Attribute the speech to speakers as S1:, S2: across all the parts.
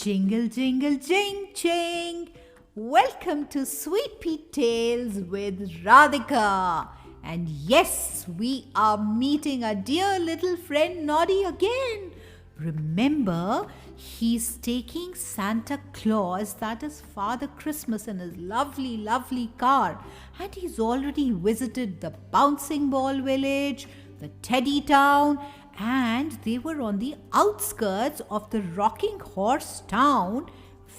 S1: Jingle, jingle, jing, jing. Welcome to Sweet Pea Tales with Radhika. And yes, we are meeting our dear little friend Noddy again. Remember, he's taking Santa Claus, that is Father Christmas, in his lovely, lovely car. And he's already visited the Bouncing Ball Village, the Teddy Town, and they were on the outskirts of the Rocking Horse Town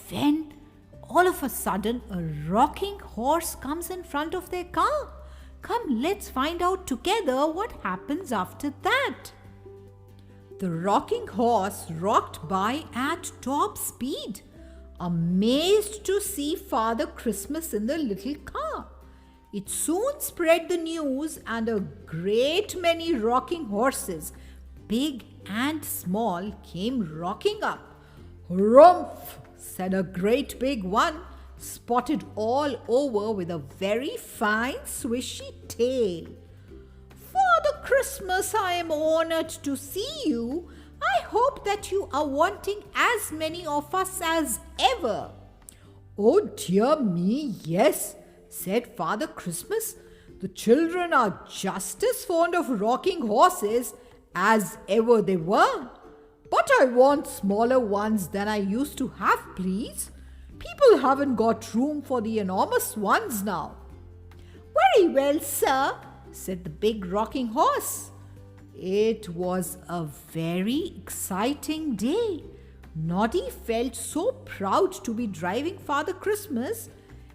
S1: when all of a sudden a rocking horse comes in front of their car. Come, let's find out together what happens after that. The rocking horse rocked by at top speed, amazed to see Father Christmas in the little car. It soon spread the news, and a great many rocking horses, big and small, came rocking up. "Rumph!" said a great big one, spotted all over with a very fine swishy tail. "Father Christmas, I am honored to see you. I hope that you are wanting as many of us as ever." "Oh dear me, yes," said Father Christmas. "The children are just as fond of rocking horses as ever they were. But I want smaller ones than I used to have, please. People haven't got room for the enormous ones now." "Very well, sir," said the big rocking horse. It was a very exciting day. Noddy felt so proud to be driving Father Christmas.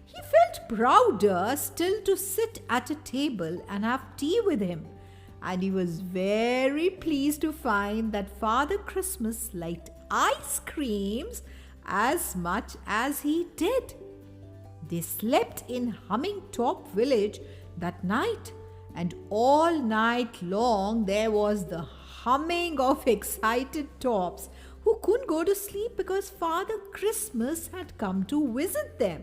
S1: He felt prouder still to sit at a table and have tea with him. And he was very pleased to find that Father Christmas liked ice creams as much as he did. They slept in Humming Top Village that night, and all night long there was the humming of excited tops who couldn't go to sleep because Father Christmas had come to visit them.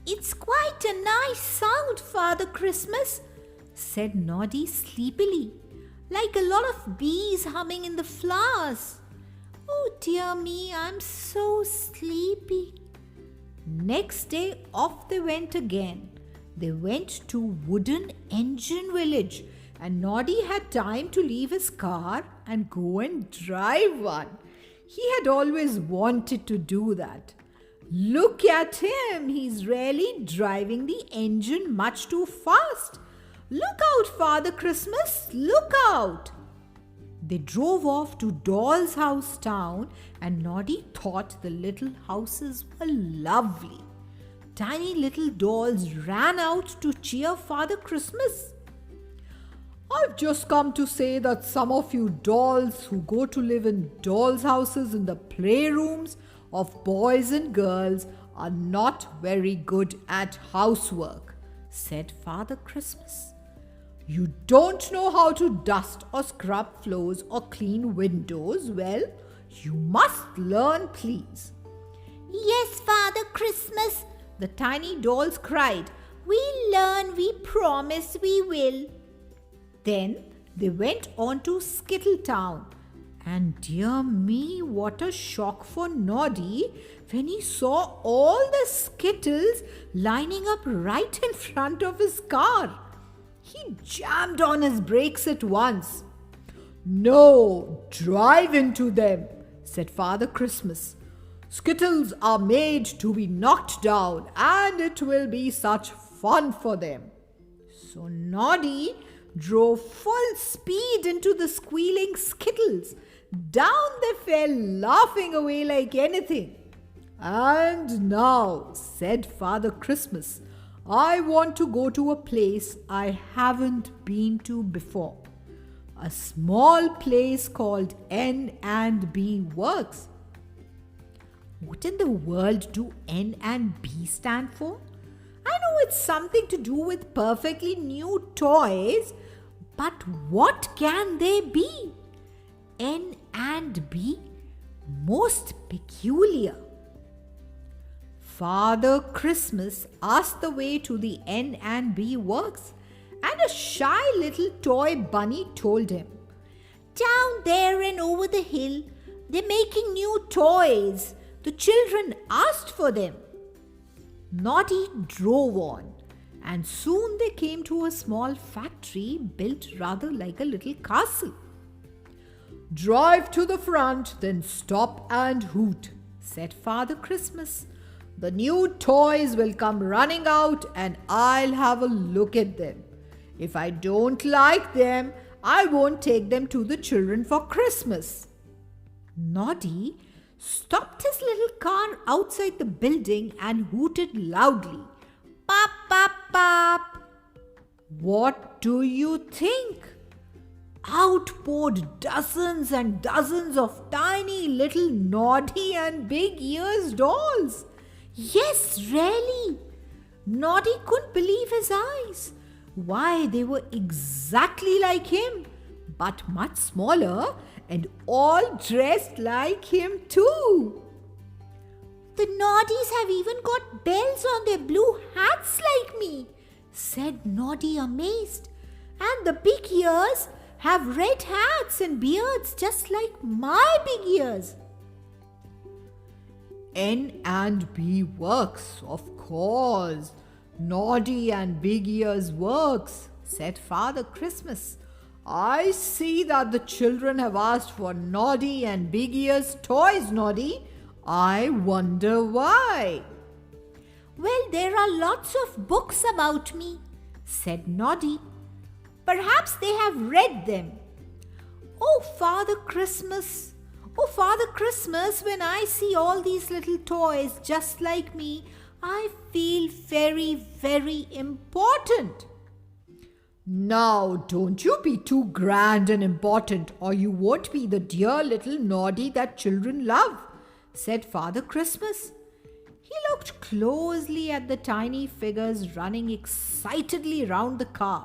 S1: "It's quite a nice sound, Father Christmas," said Noddy sleepily, "like a lot of bees humming in the flowers. Oh dear me, I'm so sleepy." Next day off they went again. They went to Wooden Engine Village, and Noddy had time to leave his car and go and drive one. He had always wanted to do that. Look at him, he's really driving the engine much too fast. "Look out, Father Christmas, look out!" They drove off to Doll's House Town, and Noddy thought the little houses were lovely. Tiny little dolls ran out to cheer Father Christmas. "I've just come to say that some of you dolls who go to live in dolls' houses in the playrooms of boys and girls are not very good at housework," said Father Christmas. "You don't know how to dust or scrub floors or clean windows. Well, you must learn, please." "Yes, Father Christmas," the tiny dolls cried. "We'll learn, we promise we will." Then they went on to Skittle Town. And dear me, what a shock for Noddy when he saw all the Skittles lining up right in front of his car. He jammed on his brakes at once. "No, drive into them," said Father Christmas. "Skittles are made to be knocked down, and it will be such fun for them." So Noddy drove full speed into the squealing Skittles. Down they fell, laughing away like anything. "And now," said Father Christmas, "I want to go to a place I haven't been to before. A small place called N&B Works." What in the world do N&B stand for? I know it's something to do with perfectly new toys, but what can they be? N&B? Most peculiar. Father Christmas asked the way to the N&B Works, and a shy little toy bunny told him, "Down there and over the hill, they're making new toys. the children asked for them. Noddy drove on, and soon they came to a small factory built rather like a little castle. "Drive to the front, then stop and hoot," said Father Christmas. "The new toys will come running out and I'll have a look at them. If I don't like them, I won't take them to the children for Christmas." Noddy stopped his little car outside the building and hooted loudly. "Pop, pop, pop!" What do you think? Out poured dozens and dozens of tiny little Noddy and Big Ears dolls. Yes, really. Noddy couldn't believe his eyes. Why, they were exactly like him, but much smaller and all dressed like him too. "The Noddies have even got bells on their blue hats like me," said Noddy amazed. "And the Big Ears have red hats and beards just like my Big Ears." N and B works, of course. Noddy and Big Ears works, said Father Christmas. "I see that the children have asked for Noddy and Big Ears toys, Noddy. I wonder why." "Well, there are lots of books about me," said Noddy. "Perhaps they have read them." Oh, Father Christmas, when I see all these little toys just like me, I feel very, very important." "Now, don't you be too grand and important, or you won't be the dear little Noddy that children love," said Father Christmas. He looked closely at the tiny figures running excitedly round the car.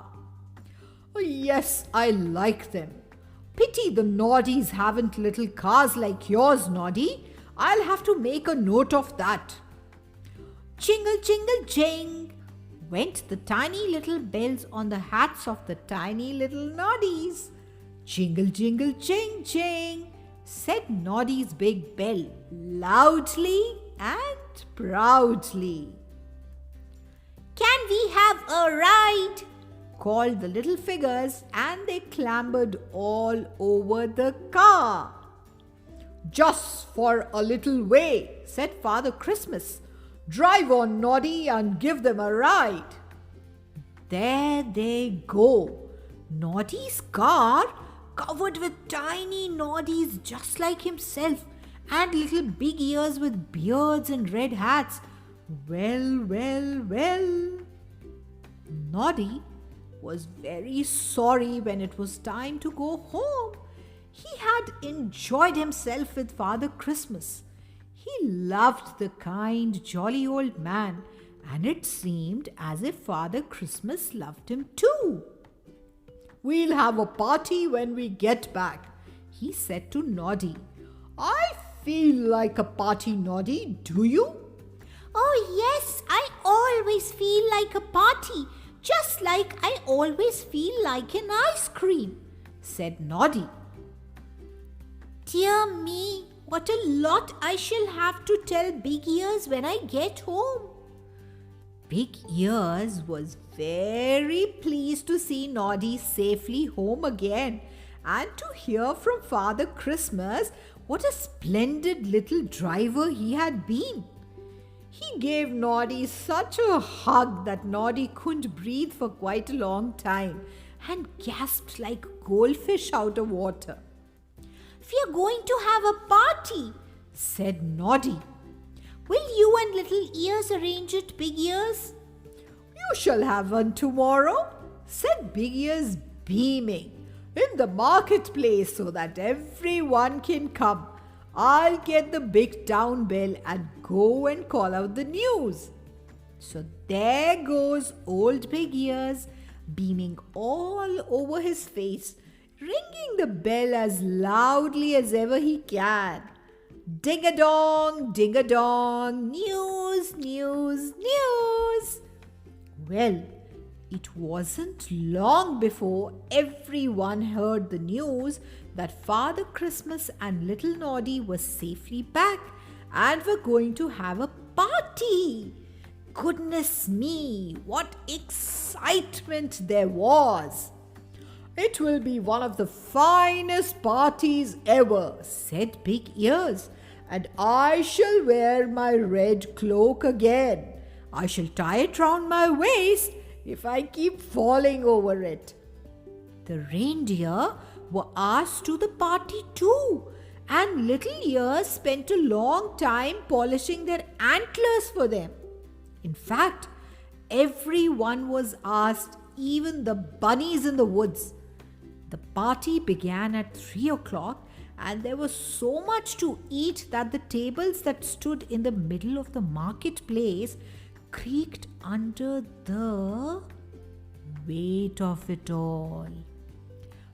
S1: "Oh, yes, I like them. Pity the Noddies haven't little cars like yours, Noddy. I'll have to make a note of that." Jingle, jingle, jing went the tiny little bells on the hats of the tiny little Noddies. Jingle, jingle, jing, jing, said Noddy's big bell loudly and proudly. "Can we have a ride?" called the little figures, and they clambered all over the car. "Just for a little way," said Father Christmas. "Drive on, Noddy, and give them a ride." There they go. Noddy's car, covered with tiny Noddies just like himself, and little Big Ears with beards and red hats. Well, well, well. Noddy was very sorry when it was time to go home. He had enjoyed himself with Father Christmas. He loved the kind, jolly old man, and it seemed as if Father Christmas loved him too. "We'll have a party when we get back," he said to Noddy. "I feel like a party, Noddy, do you?" "Oh yes, I always feel like a party, just like I always feel like an ice cream," said Noddy. "Dear me, what a lot I shall have to tell Big Ears when I get home." Big Ears was very pleased to see Noddy safely home again and to hear from Father Christmas what a splendid little driver he had been. He gave Noddy such a hug that Noddy couldn't breathe for quite a long time and gasped like a goldfish out of water. "We're going to have a party," said Noddy. "Will you and Little Ears arrange it, Big Ears?" "You shall have one tomorrow," said Big Ears, beaming, "in the marketplace so that everyone can come. I'll get the big town bell and go and call out the news." So there goes old Big Ears, beaming all over his face, ringing the bell as loudly as ever he can. Ding-a-dong, ding-a-dong, news, news, news. Well, it wasn't long before everyone heard the news that Father Christmas and little Noddy were safely back and were going to have a party. Goodness me, what excitement there was! "It will be one of the finest parties ever," said Big Ears, "and I shall wear my red cloak again. I shall tie it round my waist if I keep falling over it." The reindeer were asked to the party too, and Little Ears spent a long time polishing their antlers for them. In fact, everyone was asked, even the bunnies in the woods. The party began at 3 o'clock, and there was so much to eat that the tables that stood in the middle of the marketplace creaked under the weight of it all.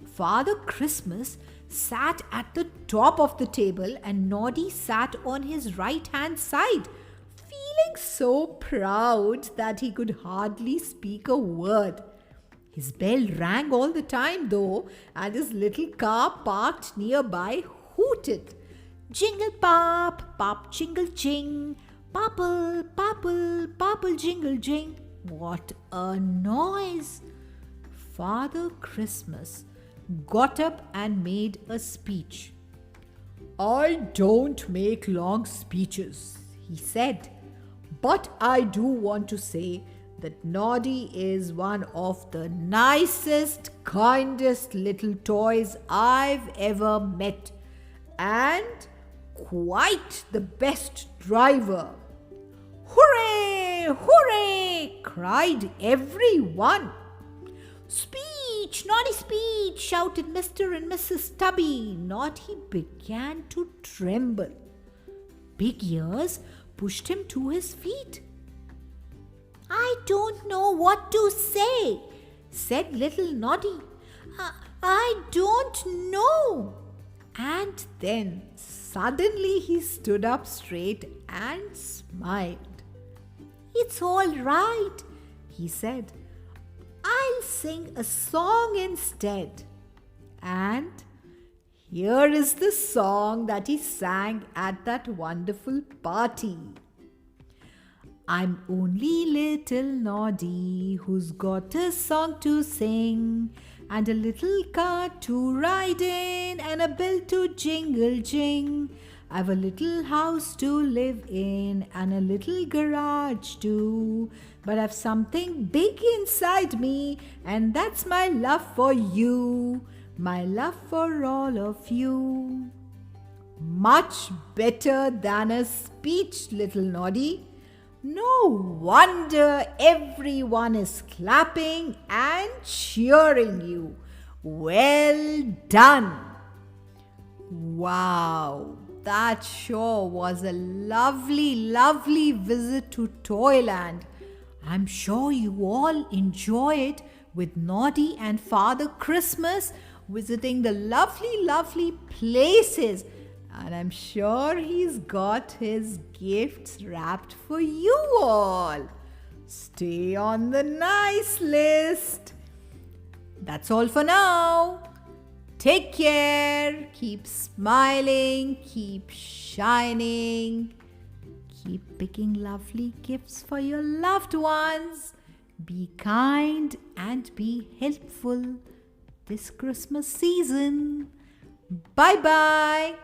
S1: Father Christmas sat at the top of the table, and Noddy sat on his right-hand side, feeling so proud that he could hardly speak a word. His bell rang all the time though, and his little car parked nearby hooted. "Jingle pop, pop jingle jing, popple, popple, popple jingle jing." What a noise! Father Christmas got up and made a speech. "I don't make long speeches," he said, "but I do want to say that Noddy is one of the nicest, kindest little toys I've ever met, and quite the best driver." "Hooray! Hooray!" cried everyone. "Speech! Noddy speech!" shouted Mr. and Mrs. Tubby. Noddy began to tremble. Big Ears pushed him to his feet. "I don't know what to say," said little Noddy. I don't know." And then suddenly he stood up straight and smiled. "It's all right," he said. "I'll sing a song instead." And here is the song that he sang at that wonderful party. "I'm only little Noddy, who's got a song to sing, and a little car to ride in, and a bell to jingle jing. I've a little house to live in, and a little garage too, but I've something big inside me, and that's my love for you, my love for all of you." Much better than a speech, little Noddy. No wonder everyone is clapping and cheering you. Well done! Wow, that sure was a lovely, lovely visit to Toyland. I'm sure you all enjoy it with Noddy and Father Christmas visiting the lovely, lovely places. And I'm sure he's got his gifts wrapped for you all. Stay on the nice list. That's all for now. Take care. Keep smiling. Keep shining. Keep picking lovely gifts for your loved ones. Be kind and be helpful this Christmas season. Bye-bye.